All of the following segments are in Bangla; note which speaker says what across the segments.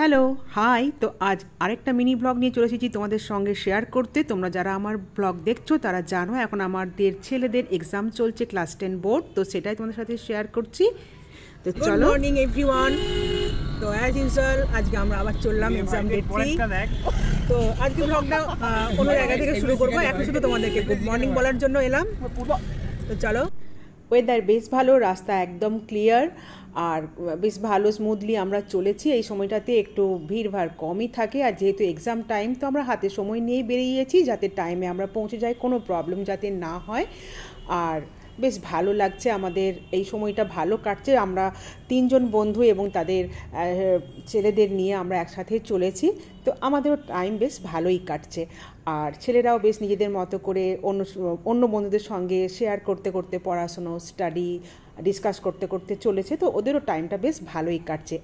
Speaker 1: Hello hi. তো আজ আরেকটা মিনি ব্লগ নিয়ে চলে এসেছি তোমাদের সঙ্গে শেয়ার করতে। তোমরা যারা আমার ব্লগ দেখছো তারা জানো এখন আমাদের ছেলেদের এক্সাম চলছে, ক্লাস 10 বোর্ড, তো সেটাই তোমাদের সাথে শেয়ার করছি। তো চলো। Good morning everyone. তো অ্যাজ ইউজুয়াল আজকে আমরা আবার চললাম এক্সাম ডেট 3। তো আজকে ব্লগটা অন্য জায়গা থেকে শুরু করবো, এখন শুধু তোমাদেরকে গুড মর্নিং বলার জন্য এলাম। তো চলো। ওয়েদার বেশ ভালো, রাস্তা একদম ক্লিয়ার আর বেশ ভালো স্মুথলি আমরা চলেছি। এই সময়টাতে একটু ভিড়ভাড় কমই থাকে, আর যেহেতু এক্সাম টাইম তো আমরা হাতে সময় নিয়েই বেরিয়েছি যাতে টাইমে আমরা পৌঁছে যাই, কোনো প্রবলেম যাতে না হয়। আর বেশ ভালো লাগছে, আমাদের এই সময়টা ভালো কাটছে। আমরা 3 জন বন্ধু এবং তাদের ছেলেদের নিয়ে আমরা একসাথে চলেছি, তো আমাদেরও টাইম বেশ ভালোই কাটছে। আর ছেলেরাও বেশ নিজেদের মতো করে অন্য বন্ধুদের সঙ্গে শেয়ার করতে করতে পড়াশুনো স্টাডি ডিসকাস করতে করতে চলেছে, তো ওদেরও টাইমটা বেশ ভালোই কাটছে।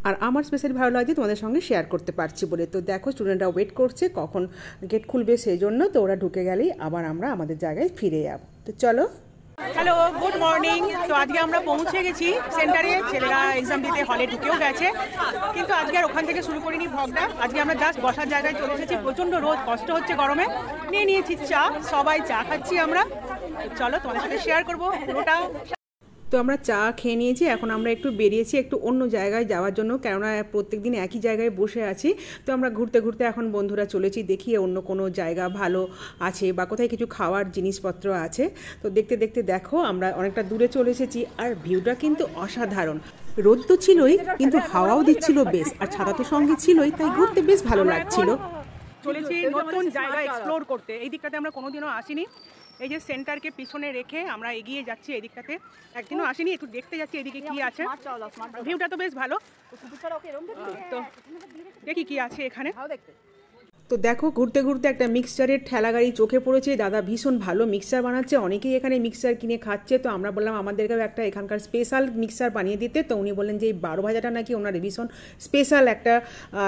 Speaker 1: আর আমার স্পেশালি ভালো লাগছে তোমাদের সঙ্গে শেয়ার করতে পারছি বলে। তো দেখো স্টুডেন্টরা ওয়েট করছে কখন গেট খুলবে সেই জন্য, তো ওরা ঢুকে গেলেই আবার আমরা আমাদের জায়গায় ফিরে যাব। তো চলো। Hello, good morning. তো আজকে আমরা পৌঁছে গেছি সেন্টারে, ছেলেরা এক্সাম দিতে হলে ঢুকেও গেছে, কিন্তু আজকে আর ওখান থেকে শুরু করিনি ভ্লগটা। আজকে আমরা জাস্ট বসার জায়গায় চলে এসেছি, প্রচণ্ড রোদ, কষ্ট হচ্ছে গরমে। নিয়েছি চা, সবাই চা খাচ্ছি আমরা। চলো তোমাদের সাথে শেয়ার করবো পুরোটা। তো আমরা চা খেয়ে নিয়েছি, এখন আমরা একটু বেরিয়েছি একটু অন্য জায়গায় যাওয়ার জন্য, কেননা প্রত্যেক দিন একই জায়গায় বসে আছি। তো আমরা ঘুরতে ঘুরতে এখন বন্ধুরা চলেছি, দেখি অন্য কোনো জায়গা ভালো আছে বা কোথায় কিছু খাওয়ার জিনিসপত্র আছে। তো দেখতে দেখতে দেখো আমরা অনেকটা দূরে চলে এসেছি, আর ভিউটা কিন্তু অসাধারণ। রোদ তো ছিলই, কিন্তু হাওয়াও দিচ্ছিল বেশ, আর ছাতা তো সঙ্গে ছিলই, তাই ঘুরতে বেশ ভালো লাগছিল। চলেছি নতুন জায়গা এক্সপ্লোর করতে। এই দিকটাতে আমরা কোনোদিনও আসিনি। এই যে সেন্টারকে পিছনে রেখে আমরা এগিয়ে যাচ্ছি এই দিকটাতে, একদিনও আসিনি, একটু দেখতে যাচ্ছি এদিকে কি আছে। ভিউটা তো বেশ ভালো, তো দেখি কি আছে এখানে। তো দেখো ঘুরতে ঘুরতে একটা মিক্সচারের ঠেলা গাড়ি চোখে পড়েছে। দাদা ভীষণ ভালো মিক্সচার বানাচ্ছে, অনেকেই এখানে মিক্সচার কিনে খাচ্ছে। তো আমরা বললাম আমাদেরকেও একটা এখানকার স্পেশাল মিক্সচার বানিয়ে দিতে। তো উনি বললেন যে এই 12 ভাজাটা নাকি ওনার ভীষণ স্পেশাল একটা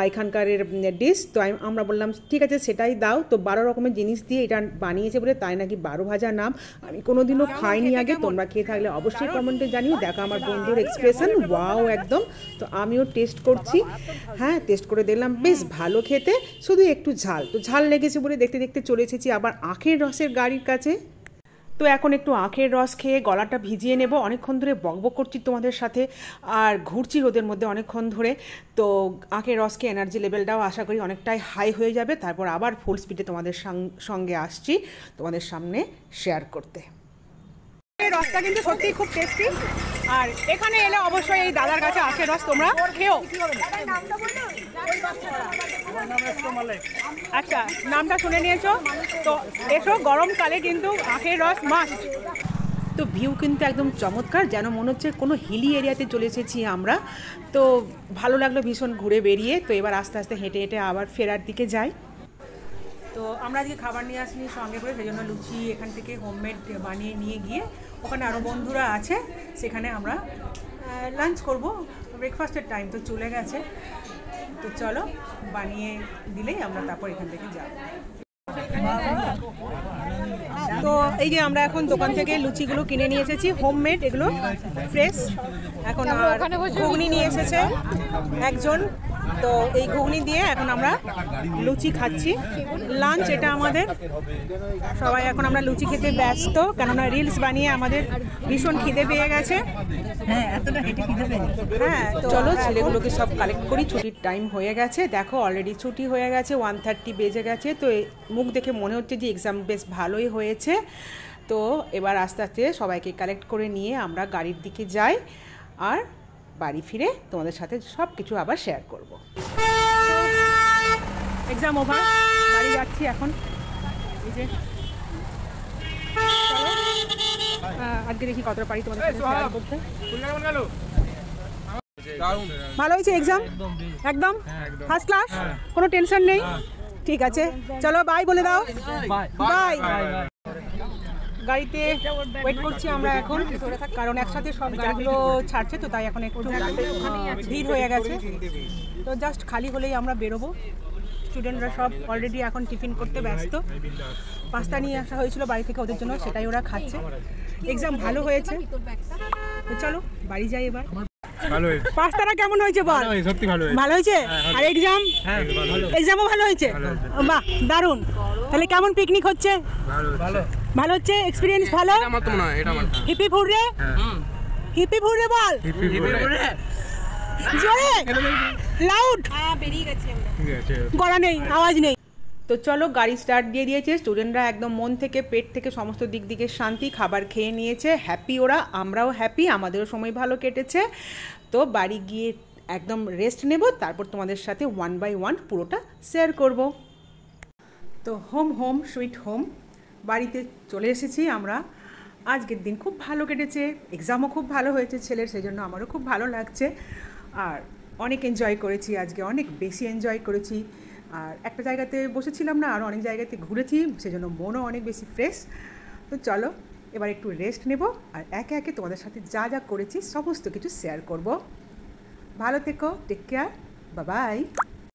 Speaker 1: এখানকারের ডিশ। তো আমরা বললাম ঠিক আছে সেটাই দাও। তো 12 রকমের জিনিস দিয়ে এটা বানিয়েছে বলে তাই নাকি 12 ভাজা নাম। আমি কোনোদিনও খাইনি আগে, তোমরা খেয়ে থাকলে অবশ্যই কমেন্টে জানিও। দেখো আমার বন্ধুর এক্সপ্রেশন, ওয়াও একদম। তো আমিও টেস্ট করছি, হ্যাঁ টেস্ট করে দেখলাম বেশ ভালো খেতে, শুধু একটু ঝাল। তো ঝাল লেগেছে বলে দেখতে দেখতে চলে এসেছি আবার আখের রসের গাড়ির কাছে। তো এখন একটু আখের রস খেয়ে গলাটা ভিজিয়ে নেব। অনেকক্ষণ ধরে বকবক করছি তোমাদের সাথে আর ঘুরছি রোদের মধ্যে অনেকক্ষণ ধরে। তো আখের রসকে এনার্জি লেভেলটাও আশা করি অনেকটাই হাই হয়ে যাবে, তারপর আবার ফুল স্পিডে তোমাদের সঙ্গে আসছি তোমাদের সামনে শেয়ার করতে। রসটা কিন্তু সত্যিই খুব টেস্টি, আর এখানে এলে অবশ্যই এই দাদার কাছে আখের রস তোমরা খেও। আচ্ছা, নামটা শুনে নিয়েছো তো, এসো গরমকালে কিন্তু আখের রস মাস্ট। তো ভিউ কিন্তু একদম চমৎকার, যেন মনে হচ্ছে কোনো হিলি এরিয়াতে চলে এসেছি আমরা। তো ভালো লাগলো ভীষণ ঘুরে বেরিয়ে। তো এবার আস্তে আস্তে হেঁটে হেঁটে আবার ফেরার দিকে যাই। তো আমরা আজকে খাবার নিয়ে আসিনি সঙ্গে করে, সেই জন্য লুচি এখান থেকে হোমমেড বানিয়ে নিয়ে গিয়ে ওখানে আরও বন্ধুরা আছে, সেখানে আমরা লাঞ্চ করব। ব্রেকফাস্টের টাইম তো চলে গেছে, তো চলো বানিয়ে দিলেই আমরা তারপর এখান থেকে যাব। তো এই যে আমরা এখন দোকান থেকে লুচিগুলো কিনে নিয়ে এসেছি, হোমমেড এগুলো ফ্রেশ। এখন ঘুগনি নিয়ে এসেছে একজন, তো এই ঘুগনি দিয়ে এখন আমরা লুচি খাচ্ছি। লাঞ্চ এটা আমাদের, সবাই এখন আমরা লুচি খেতে ব্যস্ত, কেননা রিলস বানিয়ে আমাদের ভীষণ খিদে পেয়ে গেছে। হ্যাঁ চলো ছেলেগুলোকে সব কালেক্ট করি, ছুটির টাইম হয়ে গেছে। দেখো অলরেডি ছুটি হয়ে গেছে, 1:30 বেজে গেছে। তো মুখ দেখে মনে হচ্ছে যে এক্সাম বেশ ভালোই হয়েছে। তো এবার আস্তে আস্তে সবাইকে কালেক্ট করে নিয়ে আমরা গাড়ির দিকে যাই, আর বাড়ি ফিরে তোমাদের সাথে সব কিছু আবার শেয়ার করব। এক্সাম ওভার, বাড়ি যাচ্ছি এখন। এই যে আজকে দেখি কতটা পারি তোমাদের সাথে শেয়ার করতে। ভালো হয়েছে এক্সাম, একদম ফার্স্ট ক্লাস, কোনো টেনশন নেই। ঠিক আছে চলো বাই বলে দাও। বাই। গাড়িতে ওয়েট করছি আমরা এখন, কারণ একসাথে সব গাড়িগুলো ছাড়ছে, তো তাই এখন একটু ভিড় হয়ে গেছে। তো জাস্ট খালি হলেই আমরা বেরোবো। স্টুডেন্টরা সব অলরেডি এখন টিফিন করতে ব্যস্ত। পাস্তা নিয়ে আসা হয়েছিল বাড়ি থেকে ওদের জন্য, সেটাই ওরা খাচ্ছে। এক্সাম ভালো হয়েছে, তো চলো বাড়ি যাই এবার।
Speaker 2: ভালো হয়েছে।
Speaker 1: পাঁচতারা কেমন হয়েছে বল?
Speaker 2: সত্যি ভালো হয়েছে।
Speaker 1: ভালো হয়েছে? আর এক্সাম?
Speaker 2: হ্যাঁ ভালো।
Speaker 1: এক্সামও ভালো হয়েছে? বাহ দারুণ। তাহলে কেমন পিকনিক হচ্ছে?
Speaker 2: ভালো।
Speaker 1: ভালো হচ্ছে, এক্সপিরিয়েন্স ভালো?
Speaker 2: আমার তো মনে হয় এটা আমার।
Speaker 1: হিপি ফুররে? হিপি ফুররে বল। জোরে লাউড।
Speaker 2: ঠিক আছে।
Speaker 1: গলা নেই, আওয়াজ নেই। তো চলো, গাড়ি স্টার্ট দিয়ে দিয়েছে, স্টুডেন্টরা একদম মন থেকে পেট থেকে সমস্ত দিক দিকে শান্তি, খাবার খেয়ে নিয়েছে, হ্যাপি ওরা, আমরাও হ্যাপি, আমাদেরও সময় ভালো কেটেছে। তো বাড়ি গিয়ে একদম রেস্ট নেব, তারপর তোমাদের সাথে 1 by 1 পুরোটা শেয়ার করব। তো হোম সুইট হোম, বাড়িতে চলে এসেছি আমরা। আজকের দিন খুব ভালো কেটেছে, এক্সামও খুব ভালো হয়েছে ছেলের, সেই জন্য আমারও খুব ভালো লাগছে। আর অনেক এনজয় করেছি আজকে, অনেক বেশি এনজয় করেছি। আর একটা জায়গাতে বসেছিলাম না, আর অনেক জায়গাতে ঘুরেছি, সেজন্য মনও অনেক বেশি ফ্রেশ। তো চলো এবার একটু রেস্ট নেব, আর একে একে তোমাদের সাথে যা যা করেছি সমস্ত কিছু শেয়ার করব। ভালো থেকো, টেক কেয়ার, বাই বাই।